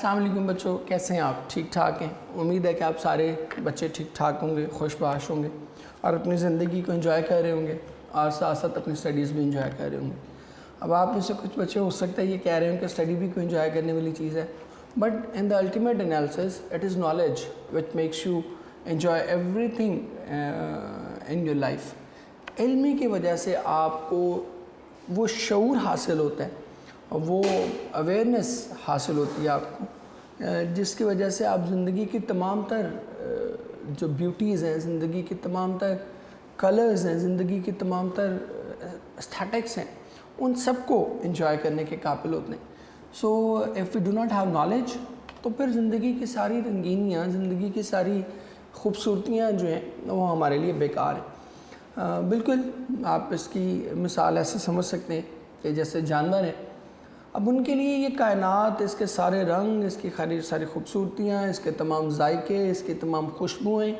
السلام علیکم بچوں، کیسے ہیں آپ؟ ٹھیک ٹھاک ہیں؟ امید ہے کہ آپ سارے بچے ٹھیک ٹھاک ہوں گے، خوش باش ہوں گے اور اپنی زندگی کو انجوائے کر رہے ہوں گے اور ساتھ ساتھ اپنی اسٹڈیز بھی انجوائے کر رہے ہوں گے۔ اب آپ میں سے کچھ بچے ہو سکتا ہے یہ کہہ رہے ہوں کہ اسٹڈی بھی کوئی انجوائے کرنے والی چیز ہے، but in the ultimate analysis it is knowledge which makes you enjoy every thing in your life. علم کی وجہ سے آپ کو وہ شعور حاصل ہوتا ہے، وہ اویئرنیس حاصل ہوتی ہے آپ کو، جس کی وجہ سے آپ زندگی کی تمام تر جو بیوٹیز ہیں، زندگی کی تمام تر کلرز ہیں، زندگی کی تمام تر اسٹھیٹکس ہیں، ان سب کو انجوائے کرنے کے قابل ہوتے ہیں۔ So if we do not have knowledge, تو پھر زندگی کی ساری رنگینیاں، زندگی کی ساری خوبصورتیاں جو ہیں وہ ہمارے لیے بیکار ہیں۔ بالکل آپ اس کی مثال ایسے سمجھ سکتے ہیں کہ جیسے جانور ہیں، اب ان کے لیے یہ کائنات، اس کے سارے رنگ، اس کی ساری خوبصورتیاں، اس کے تمام ذائقے، اس کی تمام خوشبوئیں،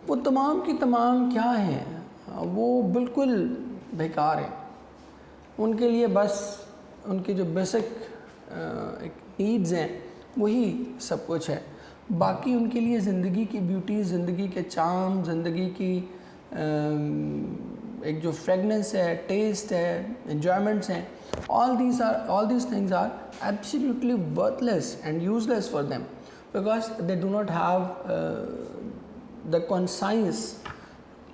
وہ تمام کی تمام کیا ہیں؟ وہ بالکل بیکار ہیں۔ ان کے لیے بس ان کی جو بیسک نیڈز ہیں وہی سب کچھ ہے، باقی ان کے لیے زندگی کی بیوٹی، زندگی کے چارم، زندگی کی ایک جو فریگننس ہے، ٹیسٹ ہے، انجوائمنٹس ہیں، all these things are absolutely worthless and useless for them because they do not have the conscience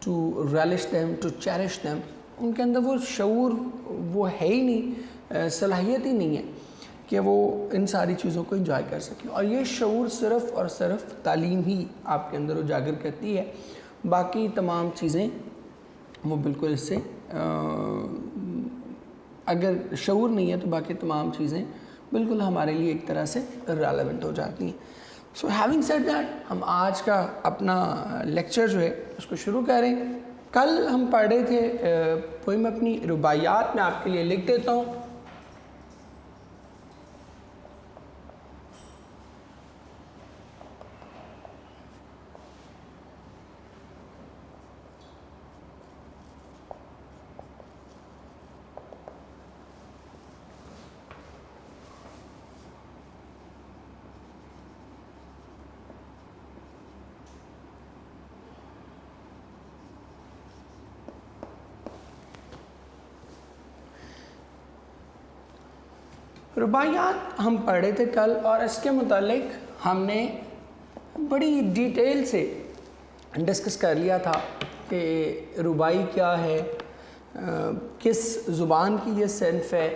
to relish them, to cherish them۔ ان کے اندر وہ شعور وہ ہے ہی نہیں، صلاحیت ہی نہیں ہے کہ وہ ان ساری چیزوں کو انجوائے کر سکیں، اور یہ شعور صرف اور صرف تعلیم ہی آپ کے اندر اجاگر کرتی ہے۔ باقی تمام چیزیں وہ بالکل اس سے اگر شعور نہیں ہے تو باقی تمام چیزیں بالکل ہمارے لیے ایک طرح سے ریلیونٹ ہو جاتی ہیں۔ سو ہیونگ سیڈ دیٹ، ہم آج کا اپنا لیکچر جو ہے اس کو شروع کریں۔ کل ہم پڑھ رہے تھے پوئم اپنی رباعیات، میں آپ کے لیے لکھ دیتا ہوں۔ رباعیات ہم پڑھ رہے تھے کل، اور اس کے متعلق ہم نے بڑی ڈیٹیل سے ڈسکس کر لیا تھا کہ رباعی کیا ہے، کس زبان کی یہ صنف ہے۔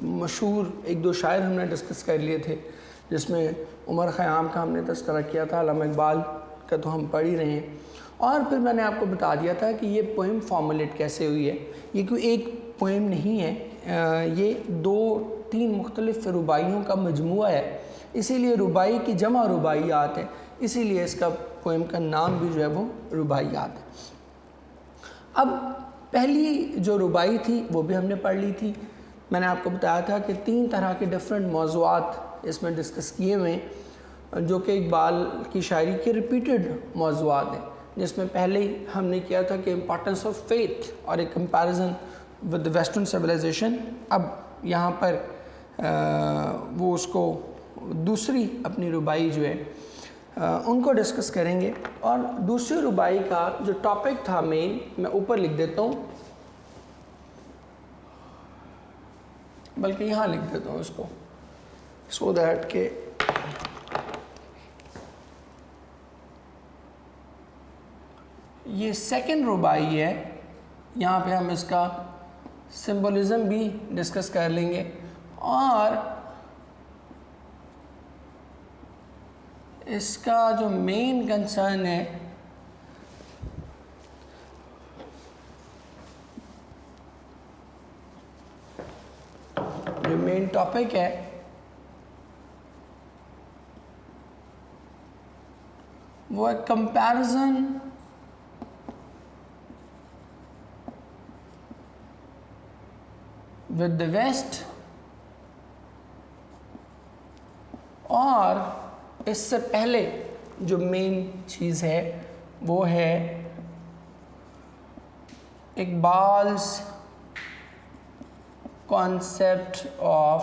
مشہور ایک دو شاعر ہم نے ڈسکس کر لیے تھے، جس میں عمر خیام کا ہم نے تذکرہ کیا تھا، علامہ اقبال کا تو ہم پڑھ ہی رہے ہیں، اور پھر میں نے آپ کو بتا دیا تھا کہ یہ پوئم فارمولیٹ کیسے ہوئی ہے۔ یہ کوئی ایک پوئم نہیں ہے، یہ دو تین مختلف رباعیوں کا مجموعہ ہے، اسی لیے رباعی کی جمع رباعیات ہے، اسی لیے اس کا پوئم کا نام بھی جو ہے وہ رباعیات ہے۔ اب پہلی جو رباعی تھی وہ بھی ہم نے پڑھ لی تھی۔ میں نے آپ کو بتایا تھا کہ تین طرح کے ڈیفرنٹ موضوعات اس میں ڈسکس کیے ہوئے ہیں، جو کہ اقبال کی شاعری کے ریپیٹڈ موضوعات ہیں، جس میں پہلے ہی ہم نے کیا تھا کہ امپورٹنس آف فیتھ اور ایک کمپیریزن ود ویسٹرن سویلائزیشن۔ اب یہاں پر وہ اس کو دوسری اپنی رباعی جو ہے ان کو ڈسکس کریں گے، اور دوسری رباعی کا جو ٹاپک تھا مین، میں اوپر لکھ دیتا ہوں، بلکہ یہاں لکھ دیتا ہوں اس کو، سو دیٹ کہ یہ سیکنڈ رباعی ہے۔ یہاں پہ ہم اس کا سمبولزم بھی ڈسکس کر لیں گے، اور اس کا جو مین کنسرن ہے جو مین ٹاپک ہے وہ ہے کمپیریزن ود دا ویسٹ، اور اس سے پہلے جو مین چیز ہے وہ ہے اقبال's concept of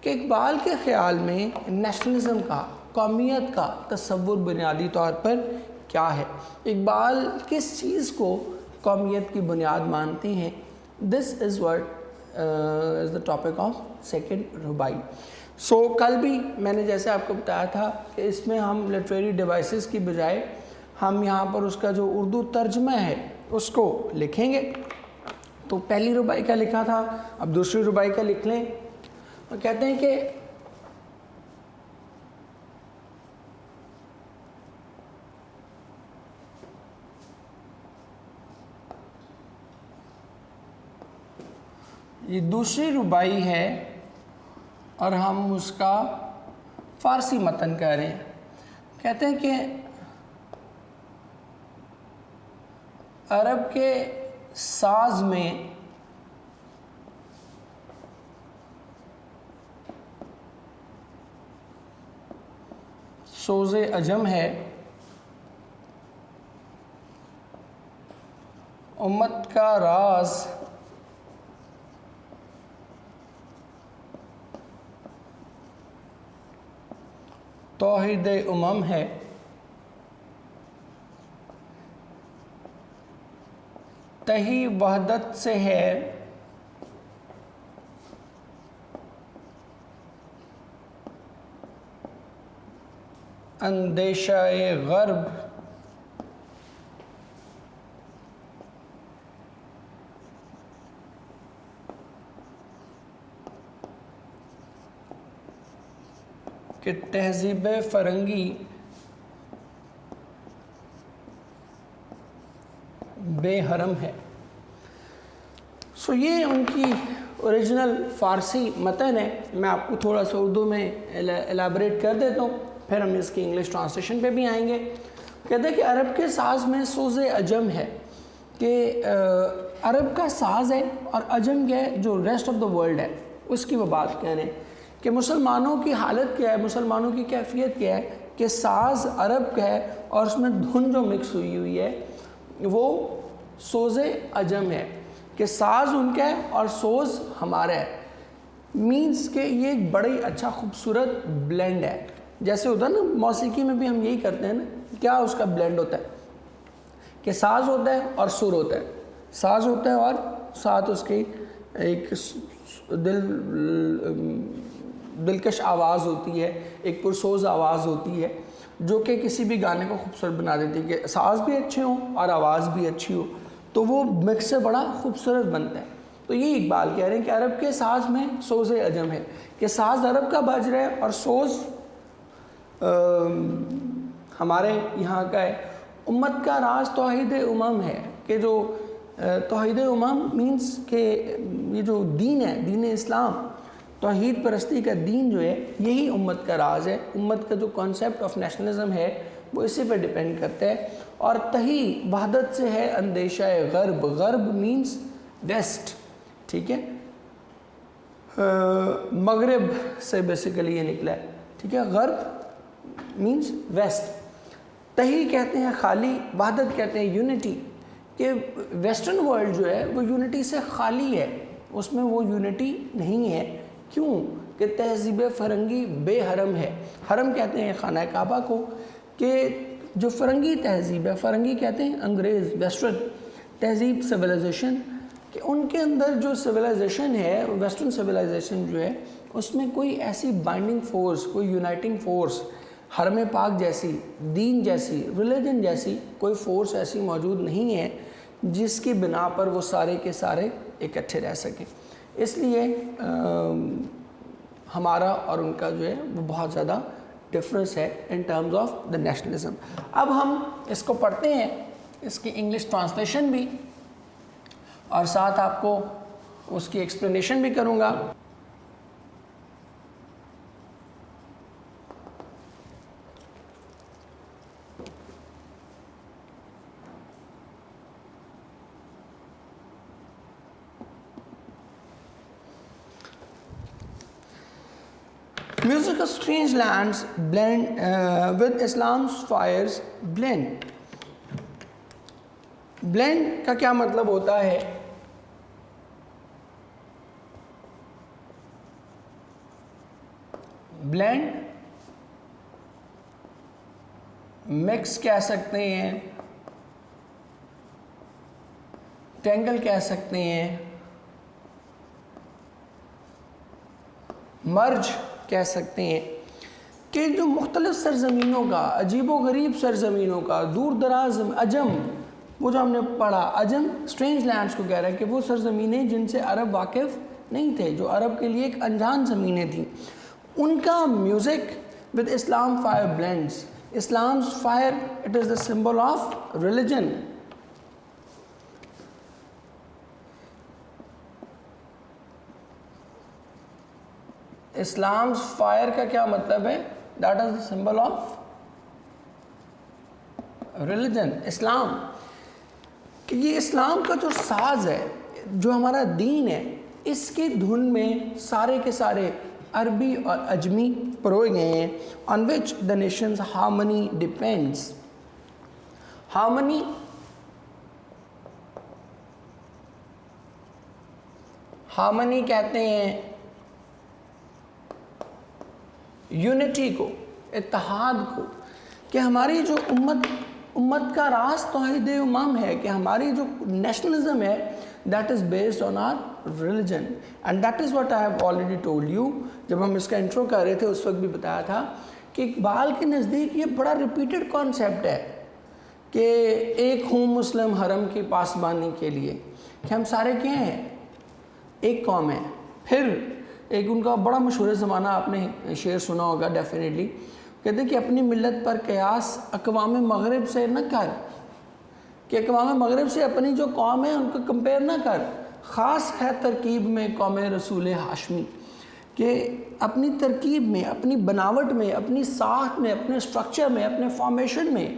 کہ اقبال کے خیال میں نیشنلزم کا، قومیت کا تصور بنیادی طور پر کیا ہے، اقبال کس چیز کو قومیت کی بنیاد مانتے ہیں. This is what is the topic of second ربائی. سو کل بھی میں نے جیسے آپ کو بتایا تھا کہ اس میں ہم لٹریری ڈیوائسز کی بجائے ہم یہاں پر اس کا جو اردو ترجمہ ہے اس کو لکھیں گے. تو پہلی ربائی کا لکھا تھا، اب دوسری ربائی کا لکھ لیں. اور کہتے ہیں کہ یہ دوسری ربائی ہے اور ہم اس کا فارسی متن کہہ رہے ہیں. کہتے ہیں کہ عرب کے ساز میں سوز عجم ہے، امت کا راز توحید امم ہے، تہی وحدت سے ہے اندیشہ غرب، کہ تہذیب فرنگی بے حرم ہے. سو یہ ان کی اوریجنل فارسی متن ہے. میں آپ کو تھوڑا سا اردو میں ایلیبریٹ کر دیتا ہوں، پھر ہم اس کی انگلش ٹرانسلیشن پہ بھی آئیں گے. کہتے ہیں کہ عرب کے ساز میں سوز عجم ہے، کہ عرب کا ساز ہے اور عجم کیا ہے جو ریسٹ آف دا ورلڈ ہے اس کی وہ بات کہہ رہے ہیں کہ مسلمانوں کی حالت کیا ہے، مسلمانوں کی کیفیت کیا ہے کہ ساز عرب کا ہے اور اس میں دھن جو مکس ہوئی ہے وہ سوز عجم ہے، کہ ساز ان کا ہے اور سوز ہمارا ہے. مینس کہ یہ ایک بڑی اچھا خوبصورت بلینڈ ہے. جیسے ہوتا ہے نا موسیقی میں بھی ہم یہی کرتے ہیں نا، کیا اس کا بلینڈ ہوتا ہے کہ ساز ہوتا ہے اور سر ہوتا ہے، ساز ہوتا ہے اور ساتھ اس کی ایک دلکش آواز ہوتی ہے، ایک پرسوز آواز ہوتی ہے جو کہ کسی بھی گانے کو خوبصورت بنا دیتی ہے، کہ ساز بھی اچھے ہوں اور آواز بھی اچھی ہو تو وہ مکس سے بڑا خوبصورت بنتا ہے. تو یہ اقبال کہہ رہے ہیں کہ عرب کے ساز میں سوز عجم ہے، کہ ساز عرب کا بج رہا ہے اور سوز ہمارے یہاں کا ہے. امت کا راز توحید امم ہے، کہ جو توحید امم مینس کہ یہ جو دین ہے، دین اسلام، توحید پرستی کا دین جو ہے یہی امت کا راز ہے. امت کا جو کانسیپٹ آف نیشنلزم ہے وہ اسی پہ ڈیپینڈ کرتا ہے. اور تہی وحدت سے ہے اندیشہ غرب، غرب مینس ویسٹ، ٹھیک ہے، مغرب سے بیسیکلی یہ نکلا ہے، ٹھیک ہے، غرب مینس ویسٹ. تہی کہتے ہیں خالی، وحدت کہتے ہیں یونٹی، کہ ویسٹرن ورلڈ جو ہے وہ یونٹی سے خالی ہے، اس میں وہ یونٹی نہیں ہے. کیوں؟ کہ تہذیب فرنگی بے حرم ہے. حرم کہتے ہیں خانہ کعبہ کو، کہ جو فرنگی تہذیب ہے، فرنگی کہتے ہیں انگریز، ویسٹرن تہذیب، سویلائزیشن، کہ ان کے اندر جو سویلائزیشن ہے، ویسٹرن سویلائزیشن جو ہے اس میں کوئی ایسی بائنڈنگ فورس، کوئی یونائٹنگ فورس، حرم پاک جیسی، دین جیسی، ریلیجن جیسی کوئی فورس ایسی موجود نہیں ہے جس کی بنا پر وہ سارے کے سارے اکٹھے رہ سکیں. اس لیے ہمارا اور ان کا جو ہے وہ بہت زیادہ ڈفرینس ہے in terms of the nationalism. اب ہم اس کو پڑھتے ہیں، اس کی انگلش ٹرانسلیشن بھی، اور ساتھ آپ کو اس کی ایکسپلینیشن بھی کروں گا. Music of strange lands blend with Islam's fires blend. blend کا کیا مطلب ہوتا ہے؟ بلینڈ، مکس کہہ سکتے ہیں، ٹینگل کہہ سکتے ہیں، مرج کہہ سکتے ہیں، کہ جو مختلف سرزمینوں کا، عجیب و غریب سرزمینوں کا، دور دراز عجم، وہ جو ہم نے پڑھا عجم سٹرینج لینڈز کو کہہ رہا ہے کہ وہ سرزمینیں جن سے عرب واقف نہیں تھے، جو عرب کے لیے ایک انجان زمینیں تھیں، ان کا music with Islam fire blends. Islam's fire, it is the symbol of religion. Islam's fire کا کیا مطلب ہے؟ That is the symbol of religion. اسلام کہ یہ اسلام کا جو ساز ہے، جو ہمارا دین ہے، اس کی دھن میں سارے کے سارے عربی اور اجمی پروئے گئے ہیں on which the nation's harmony depends. harmony کہتے ہیں یونٹی کو، اتحاد کو، کہ ہماری جو امت کا راز توحید امم ہے، کہ ہماری جو نیشنلزم ہے that is based on our religion and that is what I have already told you. جب ہم اس کا انٹرو کر رہے تھے اس وقت بھی بتایا تھا کہ اقبال کے نزدیک یہ بڑا ریپیٹڈ کانسیپٹ ہے کہ ایک ہوں مسلم حرم کی پاسبانی کے لیے، کہ ہم سارے کیا ہیں؟ ایک قوم ہے۔ پھر ایک ان کا بڑا مشہور زمانہ آپ نے شعر سنا ہوگا ڈیفینیٹلی، کہتے ہیں کہ اپنی ملت پر قیاس اقوام مغرب سے نہ کر، کہ اقوام مغرب سے اپنی جو قوم ہے ان کو کمپیئر نہ کر، خاص ہے ترکیب میں قوم رسول ہاشمی، کہ اپنی ترکیب میں، اپنی بناوٹ میں، اپنی ساخت میں، اپنے سٹرکچر میں، اپنے فارمیشن میں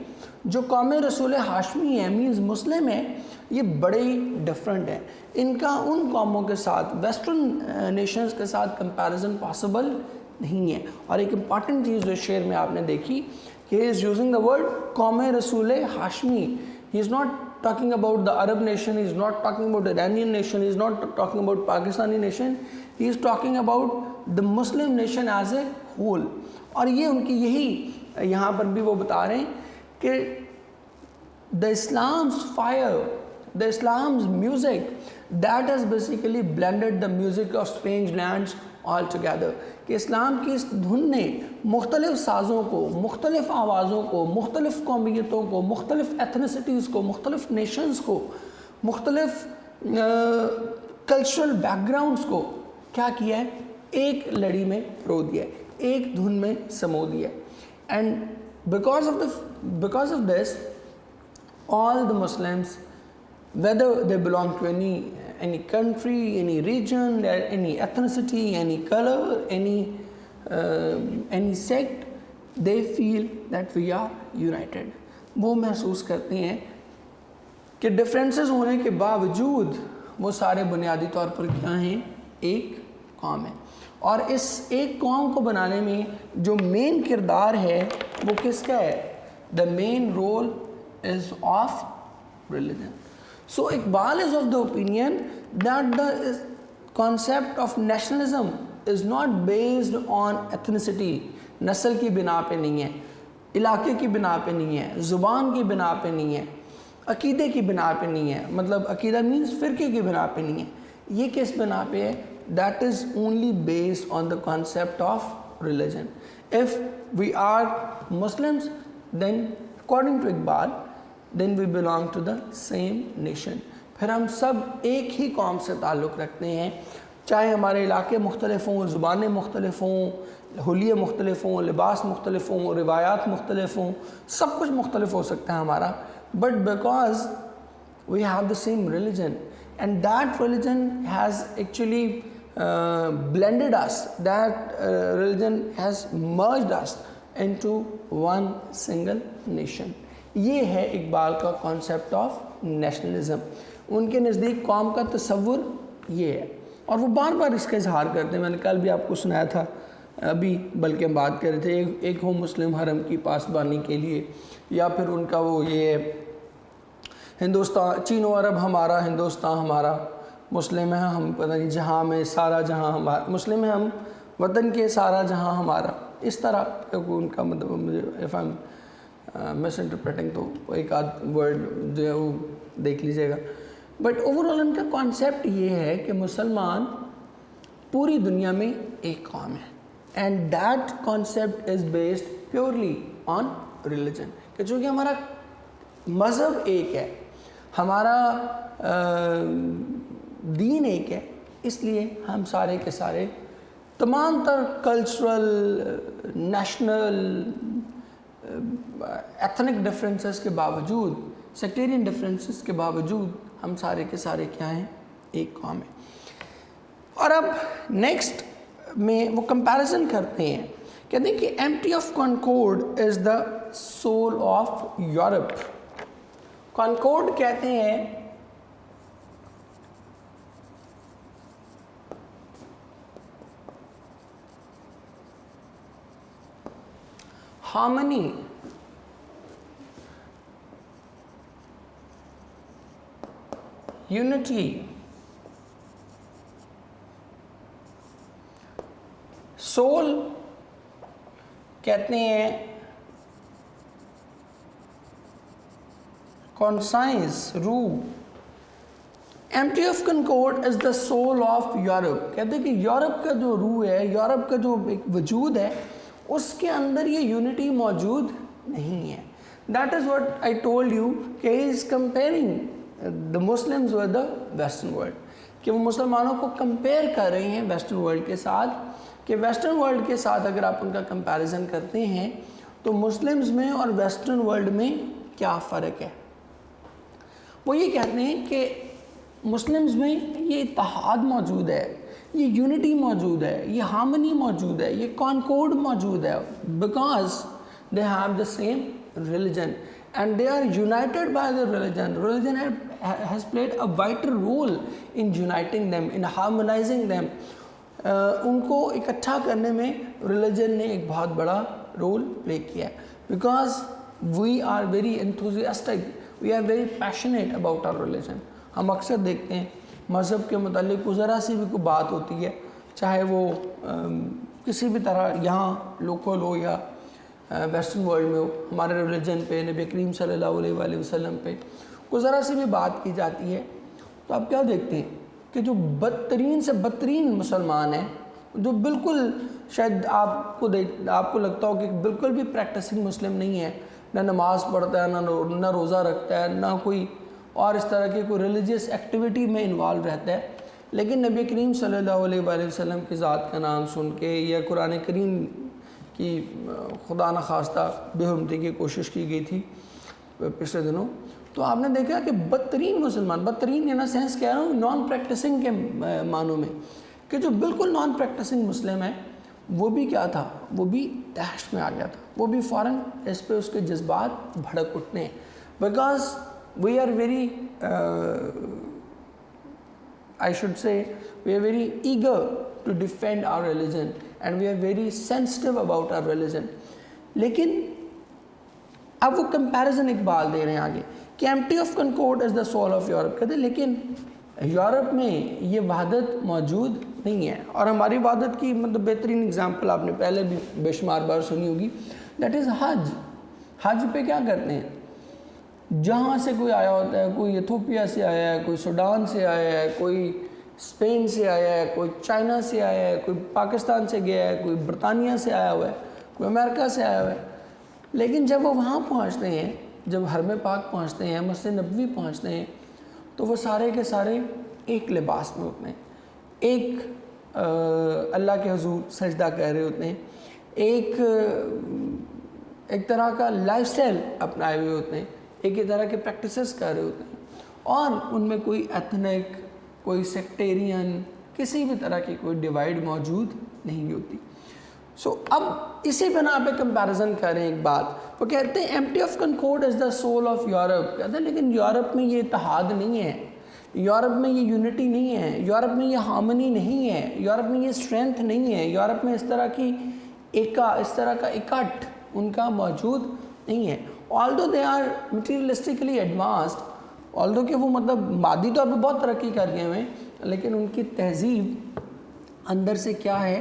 جو قوم رسول ہاشمی ہے، مینز مسلم ہے، یہ بڑے ڈیفرنٹ ہیں۔ ان کا ان قوموں کے ساتھ، ویسٹرن نیشنز کے ساتھ کمپیریزن پاسبل نہیں ہے۔ اور ایک امپارٹنٹ چیز جو شعر میں آپ نے دیکھی کہ he is using the word قوم رسول Hashmi. He is not talking about the Arab nation, he is not talking about the Iranian nation, he is not talking about Pakistani nation, he is talking about the Muslim nation as a whole. اور یہ ان کی یہی یہاں پر بھی وہ بتا رہے ہیں کہ the Islam's fire, the Islam's music, that has basically blended the music of strange lands all together. کہ اسلام کی اس دھن نے مختلف سازوں کو، مختلف آوازوں کو، مختلف قومیتوں کو، مختلف ایتھنیسٹیز کو، مختلف نیشنز کو، مختلف کلچرل بیک گراؤنڈز کو کیا کیا ہے؟ ایک لڑی میں پرو دیا ہے، ایک دھن میں سمو دیا ہے۔ And because of this all the Muslims, whether they belong to any country, any region, any ethnicity, any color, any sect, they feel that we are united. وہ محسوس کرتے ہیں کہ ڈفرینسز ہونے کے باوجود وہ سارے بنیادی طور پر کیا ہیں؟ ایک قوم ہے۔ اور اس ایک قوم کو بنانے میں جو مین کردار ہے وہ کس کا ہے؟ The main role is of religion. So Iqbal is of the opinion that the concept of nationalism is not based on ethnicity. نسل کی بنا پہ نہیں ہے، علاقے کی بنا پہ نہیں ہے، زبان کی بنا پہ نہیں ہے، عقیدے کی بنا پہ نہیں ہے، مطلب عقیدہ means فرقے کی بنا پہ نہیں ہے۔ یہ کس بنا پہ ہے؟ That is only based on the concept of religion. If we are Muslims, then according to Iqbal, then we belong to the same nation. پھر ہم سب ایک ہی قوم سے تعلق رکھتے ہیں، چاہے ہمارے علاقے مختلف ہوں، زبانیں مختلف ہوں، حلیے مختلف ہوں، لباس مختلف ہوں، روایات مختلف ہوں، سب کچھ مختلف ہو سکتا ہے ہمارا، but because we have the same religion and that religion has actually blended us, that religion has merged us into one single nation. یہ ہے اقبال کا کانسیپٹ آف نیشنلزم۔ ان کے نزدیک قوم کا تصور یہ ہے، اور وہ بار بار اس کا اظہار کرتے ہیں۔ میں نے کل بھی آپ کو سنایا تھا، ابھی بلکہ ہم بات کر رہے تھے ایک ہو مسلم حرم کی پاسبانی کے لیے، یا پھر ان کا وہ یہ ہندوستان، چین و عرب ہمارا، ہندوستان ہمارا، مسلم ہیں ہم، پتہ نہیں جہاں میں سارا جہاں ہمارا، مسلم ہیں ہم وطن کے سارا جہاں ہمارا، اس طرح ان کا مطلب مجھے if I am miss interpreting تو ایک آدھ ورڈ جو ہے وہ دیکھ لیجیے گا. بٹ اوور آل ان کا کانسیپٹ یہ ہے کہ مسلمان پوری دنیا میں ایک قوم ہے، and that concept is based purely on religion, کہ چونکہ ہمارا مذہب ایک ہے، ہمارا دین ایک ہے، اس لیے ہم سارے کے سارے تمام تر کلچرل، نیشنل، ایتھنک ڈفرینسز کے باوجود، سیکٹیرین ڈفرینسز کے باوجود ہم سارے کے سارے کیا ہیں؟ ایک قوم ہے. اور اب نیکسٹ میں وہ کمپیریزن کرتے ہیں، کہتے ہیں کہ empty of Concorde is the soul of Europe. Concorde کہتے ہیں ہارمنی، یونٹی، سول کہتے ہیں کانسائنس، روح. Empty of Concorde is the soul of Europe. کہتے ہیں کہ یورپ کا جو روح ہے، یورپ کا جو ایک وجود ہے، اس کے اندر یہ یونٹی موجود نہیں ہے. That is what I told you کہ he is comparing the Muslims with the western world, کہ وہ مسلمانوں کو کمپیئر کر رہے ہیں ویسٹرن ورلڈ کے ساتھ، کہ ویسٹرن ورلڈ کے ساتھ اگر آپ ان کا کمپیریزن کرتے ہیں تو مسلمز میں اور ویسٹرن ورلڈ میں کیا فرق ہے. وہ یہ کہتے ہیں کہ مسلمز میں یہ اتحاد موجود ہے، یہ یونٹی موجود ہے، یہ ہارمنی موجود ہے، یہ کانکورڈ موجود ہے، because they have the same religion and they are united by the religion. Religion has played a vital role in uniting them, in harmonising them. ان کو اکٹھا کرنے میں ریلیجن نے ایک بہت بڑا رول پلے کیا ہے، because we are very enthusiastic, we are very passionate about our religion. ہم اکثر دیکھتے ہیں مذہب کے متعلق کو ذرا سی بھی کوئی بات ہوتی ہے، چاہے وہ کسی بھی طرح یہاں لوکل ہو یا ویسٹرن ورلڈ میں ہو، ہمارے ریلیجن پہ، نبی کریم صلی اللہ علیہ وآلہ وسلم پہ کوئی ذرا سی بھی بات کی جاتی ہے تو آپ کیا دیکھتے ہیں کہ جو بدترین سے بدترین مسلمان ہیں، جو بالکل شاید آپ کو لگتا ہو کہ بالکل بھی پریکٹسنگ مسلم نہیں ہے، نہ نماز پڑھتا ہے، نہ روزہ رکھتا ہے، نہ کوئی اور اس طرح کی کوئی ریلیجیس ایکٹیویٹی میں انوالو رہتا ہے، لیکن نبی کریم صلی اللہ علیہ وآلہ وسلم کی ذات کا نام سن کے یا قرآن کریم کی خدا نخواستہ بے حرمتی کی کوشش کی گئی تھی پچھلے دنوں، تو آپ نے دیکھا کہ بدترین مسلمان، بدترین ان سینس کہہ رہا ہوں نان پریکٹسنگ کے معنوں میں، کہ جو بالکل نان پریکٹسنگ مسلم ہے وہ بھی کیا تھا، وہ بھی دہشت میں آ گیا تھا، وہ بھی فوراً اس پہ اس کے جذبات بھڑک اٹھنے ہیں، because we are very I should say we are very eager to defend our religion and we are very sensitive about our religion. لیکن اب وہ کمپیریزن اقبال دے رہے ہیں آگے کہ empty of Concorde is the soul of Europe. کہتے ہیں لیکن یورپ میں یہ وحدت موجود نہیں ہے، اور ہماری وحدت کی مطلب بہترین اگزامپل آپ نے پہلے بھی بے شمار بار سنی ہوگی، دیٹ از حج. حج پہ کیا کرتے ہیں، جہاں سے کوئی آیا ہوتا ہے، کوئی ایتھوپیا سے آیا ہے، کوئی سوڈان سے آیا ہے، کوئی اسپین سے آیا ہے، کوئی چائنا سے آیا ہے، کوئی پاکستان سے گیا ہے، کوئی برطانیہ سے آیا ہوا ہے، کوئی امریکہ سے آیا ہوا ہے. لیکن جب وہ وہاں پہنچتے ہیں، جب حرم پاک پہنچتے ہیں، مسجد نبوی پہنچتے ہیں، تو وہ سارے کے سارے ایک لباس میں ہوتے ہیں، ایک اللہ کے حضور سجدہ کر رہے ہوتے ہیں، ایک طرح کا لائف سٹائل اپنائے ہوئے ہوتے ہیں، ایک ہی طرح کے پریکٹسز کر رہے ہوتے ہیں، اور ان میں کوئی ایتھنک، کوئی سیکٹیرین، کسی بھی طرح کی کوئی ڈیوائیڈ موجود نہیں ہوتی. سو اب اسی بنا پہ کمپیریزن کریں ایک بات، وہ کہتے ہیں empty of Concorde is the soul of Europe. کہتے ہیں لیکن یورپ میں یہ اتحاد نہیں ہے، یورپ میں یہ یونٹی نہیں ہے، یورپ میں یہ ہارمنی نہیں ہے، یورپ میں یہ اسٹرینتھ نہیں ہے، یورپ میں اس طرح کا اکٹھ ان کا موجود نہیں ہے. although they are materialistically advanced, although کہ وہ مطلب مادی طور پہ بہت ترقی کر گئے ہیں، لیکن ان کی تہذیب اندر سے کیا ہے،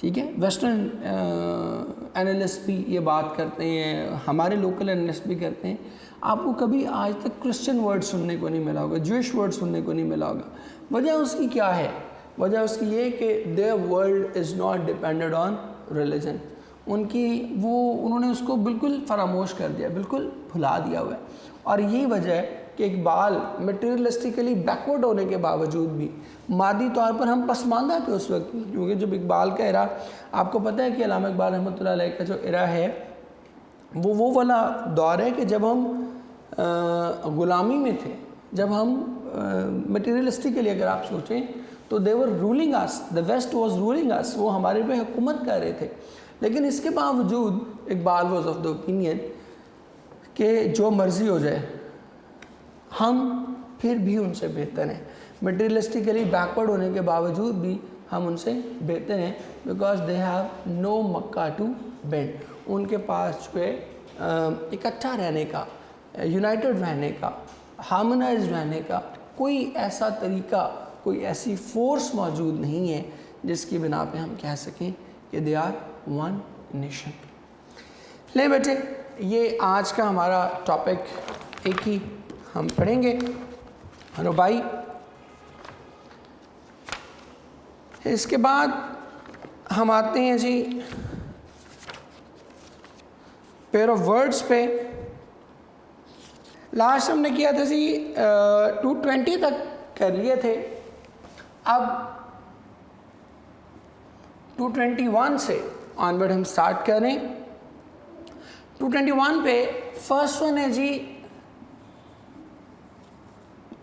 ٹھیک ہے. ویسٹرن انالسٹ بھی یہ بات کرتے ہیں, ہمارے لوکل انالسٹ بھی کرتے ہیں. آپ کو کبھی آج تک کرسچن ورڈ سننے کو نہیں ملا ہوگا, جوئش ورڈ سننے کو نہیں ملا ہوگا. وجہ اس کی کیا ہے؟ وجہ اس کی یہ کہ their world is not dependent on religion. انہوں نے اس کو بالکل فراموش کر دیا, بالکل بھلا دیا ہوا ہے. اور یہی وجہ ہے کہ اقبال میٹیریلسٹیکلی بیکورڈ ہونے کے باوجود بھی مادی طور پر ہم پسماندہ تھے اس وقت, کیونکہ جب اقبال کا ایرا, آپ کو پتہ ہے کہ علامہ اقبال رحمۃ اللہ علیہ کا جو ایرا ہے وہ والا دور ہے کہ جب ہم غلامی میں تھے, جب ہم میٹیریلسٹیکلی اگر آپ سوچیں تو they were ruling us, the west was ruling us, وہ ہمارے پہ حکومت کر رہے تھے. لیکن اس کے باوجود Iqbal was of the opinion کہ جو مرضی ہو جائے ہم پھر بھی ان سے بہتر ہیں. میٹیریلسٹیکلی بیکورڈ ہونے کے باوجود بھی ہم ان سے بہتر ہیں, because they have no Mecca to bend. ان کے پاس جو ہے اکٹھا رہنے کا, یونائٹڈ رہنے کا, ہارمونائز رہنے کا کوئی ایسا طریقہ, کوئی ایسی فورس موجود نہیں ہے جس کی بنا پہ ہم کہہ سکیں کہ دے آر ون نیشن. لے بیٹے, یہ آج کا ہمارا ٹاپک ایک ہی ہم پڑھیں گے, ربائی. اس کے بعد ہم آتے ہیں جی پیئر آف ورڈز پہ. لاسٹ ہم نے کیا تھا جی 220 تک کر لیے تھے. اب 221 سے آنورڈ ہم سٹارٹ کریں. 221 پہ فرسٹ ون ہے جی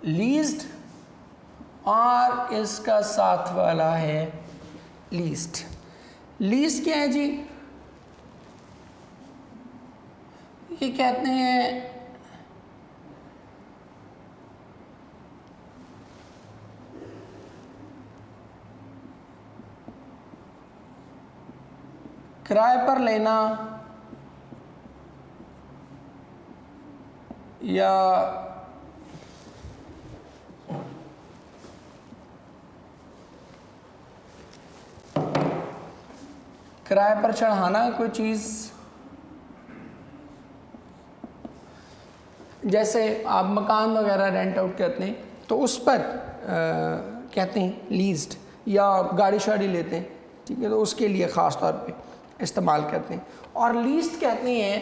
لیسٹ, اور اس کا ساتھ والا ہے لیسٹ. لیسٹ کیا ہے جی؟ یہ کہتے ہیں کرائے پر لینا یا کرائے پر چڑھانا کوئی چیز. جیسے آپ مکان وغیرہ رینٹ آؤٹ کرتے ہیں تو اس پر کہتے ہیں لیزڈ, یا گاڑی شاڑی لیتے ہیں, ٹھیک ہے, تو اس کے لیے خاص طور پہ استعمال کرتے ہیں. اور لیسٹ کہتے ہیں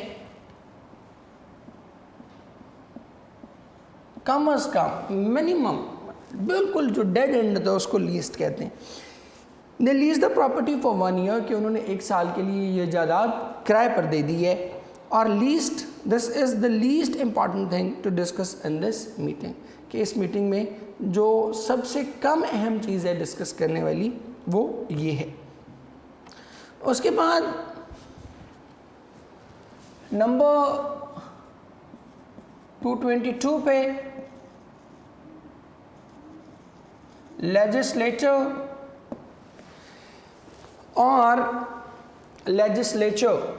کم از کم, منیمم, بالکل جو ڈیڈ اینڈ تھا اس کو لیسٹ کہتے ہیں. They lease the property for 1 year, کہ انہوں نے 1 سال کے لیے یہ جائیداد کرائے پر دے دی ہے. اور least, this is the least important thing to discuss in this meeting, کہ اس میٹنگ میں جو سب سے کم اہم چیز ہے ڈسکس کرنے والی وہ یہ ہے. اس کے بعد نمبر 222 پہ لیجسلیچر اور لیجسلیچر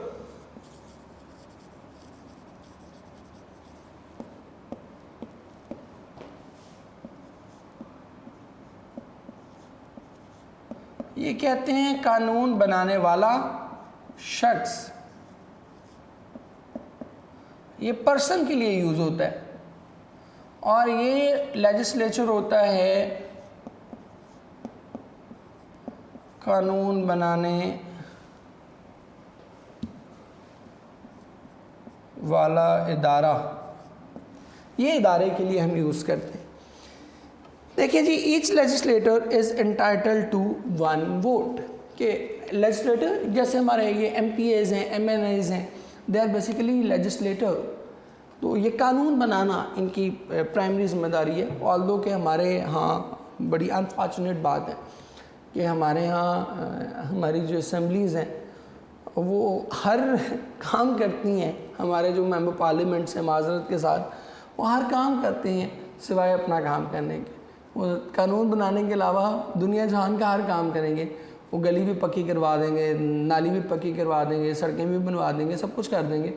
یہ کہتے ہیں قانون بنانے والا شخص. یہ پرسن کے لیے یوز ہوتا ہے, اور یہ لیجسلیچر ہوتا ہے قانون بنانے والا ادارہ. یہ ادارے کے لیے ہم یوز کرتے ہیں. دیکھیں جی, each legislator is entitled to 1 vote, کہ لیجسلیٹر جیسے ہمارے یہ ایم پی ایز ہیں, ایم این ایز ہیں, دے آر بیسیکلی لیجسلیٹر. تو یہ قانون بنانا ان کی پرائمری ذمہ داری ہے. آلدو کہ ہمارے ہاں بڑی انفارچونیٹ بات ہے کہ ہمارے ہاں ہماری جو اسمبلیز ہیں وہ ہر کام کرتی ہیں. ہمارے جو ممبر پارلیمنٹس ہیں, معذرت کے ساتھ, وہ ہر کام کرتے ہیں سوائے اپنا کام کرنے کے. وہ قانون بنانے کے علاوہ دنیا جہان کا ہر کام کریں گے. وہ گلی بھی پکی کروا دیں گے, نالی بھی پکی کروا دیں گے, سڑکیں بھی بنوا دیں گے, سب کچھ کر دیں گے.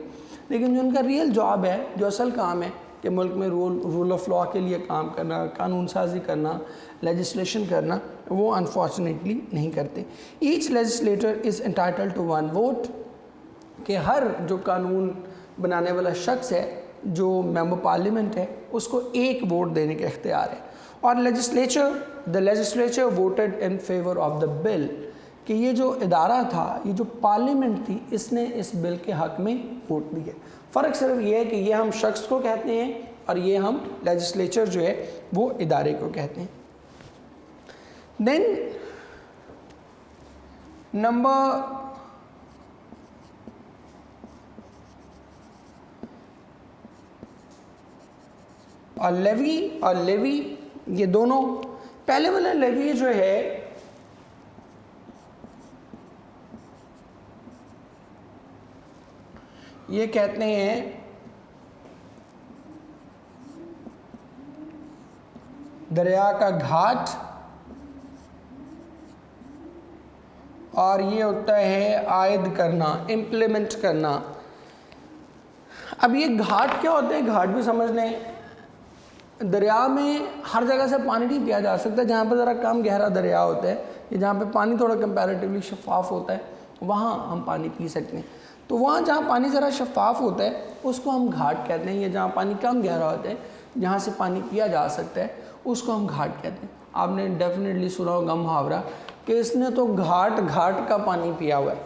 لیکن جو ان کا ریئل جاب ہے, جو اصل کام ہے, کہ ملک میں رول آف لاء کے لیے کام کرنا، قانون سازی کرنا، لیجسلیشن کرنا، وہ انفارچونیٹلی نہیں کرتے. Each legislator is entitled to one vote, کہ ہر جو قانون بنانے والا شخص ہے، جو ممبر پارلیمنٹ ہے، اس کو ایک ووٹ دینے کا اختیار ہے. اور the legislature voted in favor of the bill، کہ یہ جو ادارہ تھا، یہ جو پارلیمنٹ تھی، اس نے اس بل کے حق میں ووٹ دیے. فرق صرف یہ ہے کہ یہ ہم شخص کو کہتے ہیں اور یہ ہم لیجسلیچر جو ہے وہ ادارے کو کہتے ہیں. دین نمبر اور لیوی یہ دونوں، پہلے والا لیوی جو ہے یہ کہتے ہیں دریا کا گھاٹ، اور یہ ہوتا ہے عائد کرنا، امپلیمنٹ کرنا. اب یہ گھاٹ کیا ہوتے ہیں؟ گھاٹ بھی سمجھ لیں، دریا میں ہر جگہ سے پانی نہیں پیا جا سکتا. جہاں پہ ذرا کم گہرا دریا ہوتا ہے، یا جہاں پہ پانی تھوڑا کمپیریٹیولی شفاف ہوتا ہے، وہاں ہم پانی پی سکتے ہیں. تو وہاں جہاں پانی ذرا شفاف ہوتا ہے اس کو ہم گھاٹ کہتے ہیں، یا جہاں پانی کم گہرا ہوتا ہے، جہاں سے پانی پیا جا سکتا ہے، اس کو ہم گھاٹ کہتے ہیں. آپ نے ڈیفینیٹلی سنا ہوگا محاورہ کہ اس نے تو گھاٹ کا پانی پیا ہوا ہے.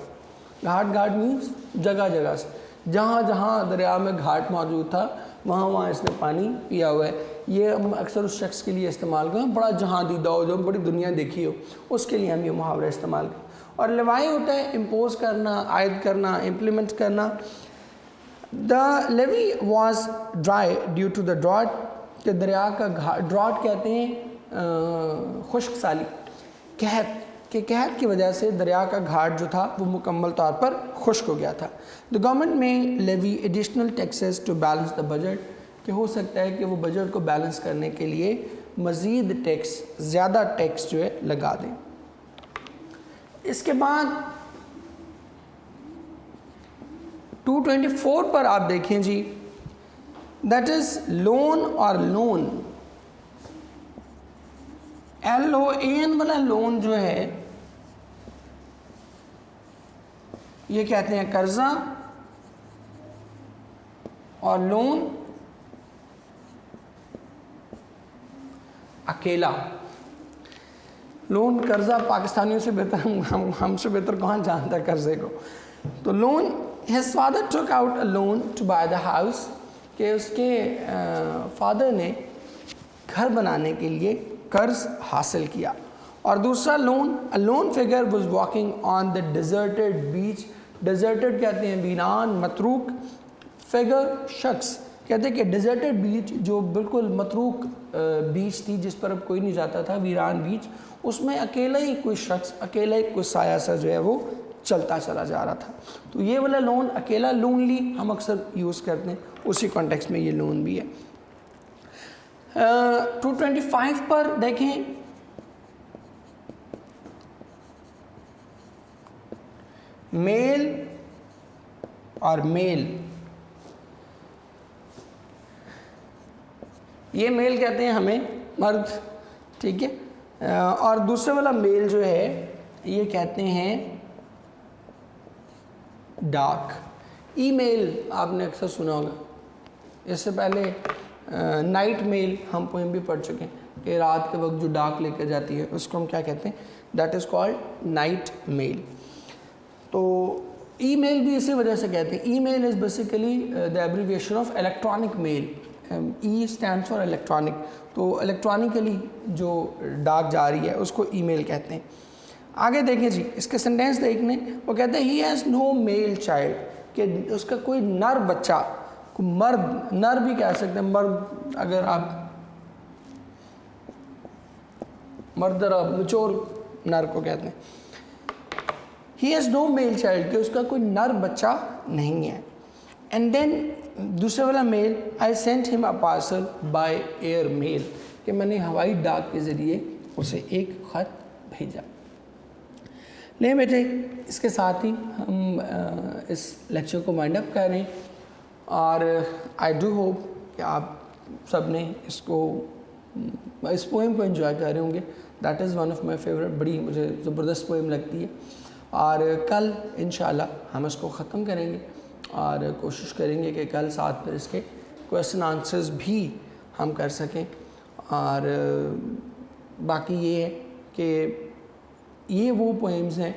گھاٹ مینس جگہ جگہ سے، جہاں جہاں دریا میں گھاٹ موجود تھا وہاں اس نے پانی پیا ہوا ہے. یہ ہم اکثر اس شخص کے لیے استعمال کریں بڑا جہاں دیدہ ہو، جو بڑی دنیا دیکھی ہو، اس کے لیے ہم یہ محاورہ استعمال کریں. اور لیوائی ہوتا ہے امپوز کرنا، عائد کرنا، امپلیمنٹ کرنا. The levy was dry due to the drought, کہ دریا کا ڈراٹ کہتے ہیں خشک سالی، قحط، کہ قحط کی وجہ سے دریا کا گھاٹ جو تھا وہ مکمل طور پر خشک ہو گیا تھا. The government may levy additional taxes to balance the budget, کہ ہو سکتا ہے کہ وہ بجٹ کو بیلنس کرنے کے لیے مزید ٹیکس، زیادہ ٹیکس جو ہے لگا دیں. اس کے بعد 224 پر آپ دیکھیں جی، دیٹ از لون اور لون. LOAN والا لون جو ہے یہ کہتے ہیں قرضہ، اور لون اکیلا. لون قرضہ پاکستانیوں سے بہتر، ہم سے بہتر کون جانتا ہے قرضے کو. تو loan, his father took out a loan to buy the house، کہ اس کے فادر نے گھر بنانے کے لیے قرض حاصل کیا. اور دوسرا loan, a lone figure was walking on the deserted beach. deserted کہتے ہیں ویران، متروک. figure شخص، کہتے ہیں کہ ڈیزرٹڈ بیچ جو بالکل متروک بیچ تھی، جس پر اب کوئی نہیں جاتا تھا، ویران بیچ، اس میں اکیلا ہی کوئی شخص، اکیلا ہی کوئی سایہ سا جو ہے وہ چلتا چلا جا رہا تھا. تو یہ والا لون اکیلا، لونلی ہم اکثر یوز کرتے ہیں، اسی کانٹیکس میں یہ لون بھی ہے. 225 پر دیکھیں، میل اور میل. یہ میل کہتے ہیں ہمیں مرد، ٹھیک ہے. اور دوسرے والا میل جو ہے یہ کہتے ہیں ڈاک. ای میل آپ نے اکثر سنا ہوگا. اس سے پہلے نائٹ میل ہم پوئم بھی پڑھ چکے ہیں، کہ رات کے وقت جو ڈاک لے کے جاتی ہے اس کو ہم کیا کہتے ہیں؟ That is called night mail. تو ای میل بھی اسی وجہ سے کہتے ہیں. E mail is basically the abbreviation of electronic mail. E stand for electronic. تو الیکٹرانکلی جو ڈاک جا رہی ہے اس کو ای میل کہتے ہیں. آگے دیکھیں جی، اس کے سینٹینس دیکھنے، وہ کہتے ہیں he has no male child, کہ اس کا کوئی نر بچہ، کوئی مرد، نر بھی کہہ سکتے ہیں، مرد اگر آپ مرد مچور نر کو کہتے ہیں. He has no male child, کہ اس کا کوئی نر بچہ نہیں ہے. اینڈ دین دوسرے والا میل، I sent him a parcel by air mail, کہ میں نے ہوائی ڈاک کے ذریعے اسے ایک خط بھیجا. لیں بیٹے، اس کے ساتھ ہی ہم اس لیکچر کو وائنڈ اپ کر رہے ہیں، اور آئی ڈو ہوپ کہ آپ سب نے اس پوئم کو انجوائے کر رہے ہوں گے. That is one of my favourite, بڑی مجھے زبردست پوئم لگتی ہے. اور کل انشاءاللہ ہم اس کو ختم کریں گے اور کوشش کریں گے کہ کل ساتھ پھر اس کے کویسچن آنسرز بھی ہم کر سکیں. اور باقی یہ ہے کہ یہ وہ پوئمز ہیں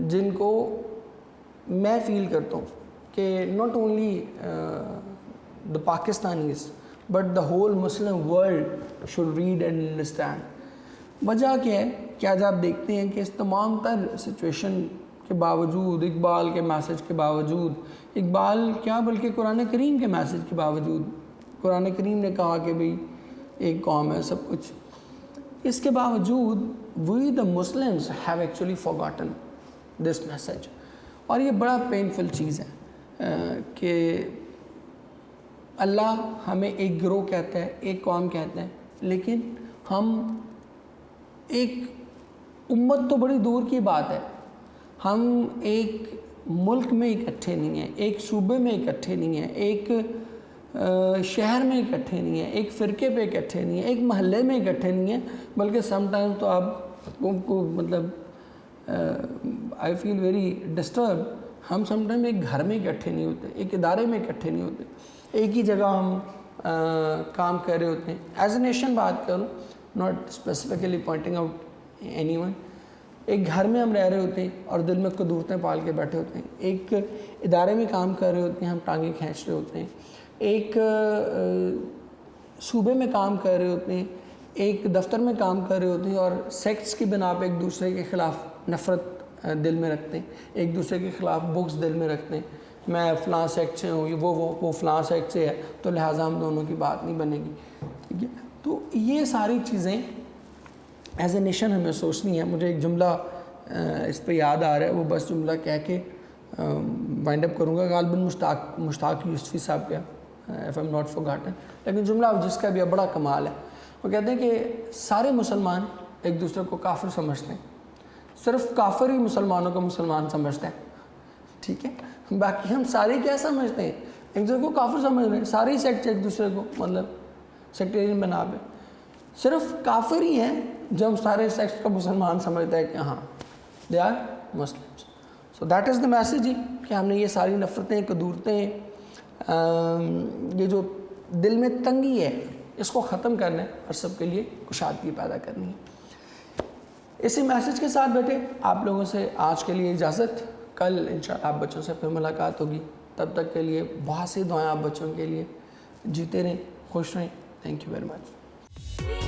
جن کو میں فیل کرتا ہوں کہ not only the Pakistanis but the whole Muslim world should read and understand. وجہ کیا ہے کہ آج آپ دیکھتے ہیں کہ اس تمام تر سچویشن کے باوجود, اقبال کے میسج کے باوجود, اقبال کیا بلکہ قرآن کریم کے میسج کے باوجود, قرآن کریم نے کہا کہ بھئی ایک قوم ہے سب کچھ, اس کے باوجود we the Muslims have actually forgotten this message. اور یہ بڑا پینفل چیز ہے کہ اللہ ہمیں ایک گروہ کہتا ہے, ایک قوم کہتا ہے, لیکن ہم ایک امت تو بڑی دور کی بات ہے, ہم ایک ملک میں اکٹھے نہیں ہیں, ایک صوبے میں اکٹھے نہیں ہیں, ایک شہر میں اکٹھے نہیں ہیں, ایک فرقے پہ اکٹھے نہیں ہیں, ایک محلے میں اکٹھے نہیں ہیں, بلکہ سم ٹائم تو آپ کو مطلب آئی فیل ویری ڈسٹرب, ہم سم ٹائم ایک گھر میں اکٹھے نہیں ہوتے, ایک ادارے میں اکٹھے نہیں ہوتے, ایک ہی جگہ ہم کام کر رہے ہوتے ہیں. ایز اے نیشن بات کروں, not specifically pointing out any one, ایک گھر میں ہم رہ رہے ہوتے ہیں اور دل میں قدورتیں پال کے بیٹھے ہوتے ہیں, ایک ادارے میں کام کر رہے ہوتے ہیں, ہم ٹانگیں کھینچ رہے ہوتے ہیں, ایک صوبے میں کام کر رہے ہوتے ہیں, ایک دفتر میں کام کر رہے ہوتے ہیں, اور سیکٹس کی بنا پہ ایک دوسرے کے خلاف نفرت دل میں رکھتے ہیں, ایک دوسرے کے خلاف بغض دل میں رکھتے ہیں. میں فلاں سیکٹ سے ہوں, وہ فلاں سیکٹ سے ہے, تو لہٰذا ہم دونوں کی بات نہیں بنے گی. ٹھیک ہے, تو یہ ساری چیزیں ایز اے نیشن ہمیں سوچنی ہے. مجھے ایک جملہ اس پہ یاد آ رہا ہے, وہ بس جملہ کہہ کے وائنڈ اپ کروں گا, غالباً مشتاق یوسفی صاحب کا, ایف ایم ناٹ forgotten, لیکن جملہ جس کا بھی بڑا کمال ہے. وہ کہتے ہیں کہ سارے مسلمان ایک دوسرے کو کافر سمجھتے ہیں, صرف کافر ہی مسلمانوں کو مسلمان سمجھتے ہیں. ٹھیک ہے, باقی ہم سارے کیا سمجھتے ہیں, ایک دوسرے کو کافر سمجھ رہے ہیں, سارے سیکٹ ایک دوسرے کو مطلب سیکٹیرین بنا پہ, صرف کافر ہی ہیں جو ہم سارے سیکٹ کو مسلمان سمجھتے ہیں کہ ہاں they are Muslims. So that is the message ہی کہ ہم نے یہ ساری نفرتیں, قدورتیں, یہ جو دل میں تنگی ہے, اس کو ختم کرنا ہے اور سب کے لیے کشادگی پیدا کرنی ہے. اسی میسج کے ساتھ بیٹھے آپ لوگوں سے آج کے لیے اجازت. کل انشاءاللہ آپ بچوں سے پھر ملاقات ہوگی. تب تک کے لیے بہت سی دعائیں آپ بچوں کے لیے. جیتے رہیں, خوش رہیں. Thank you very much.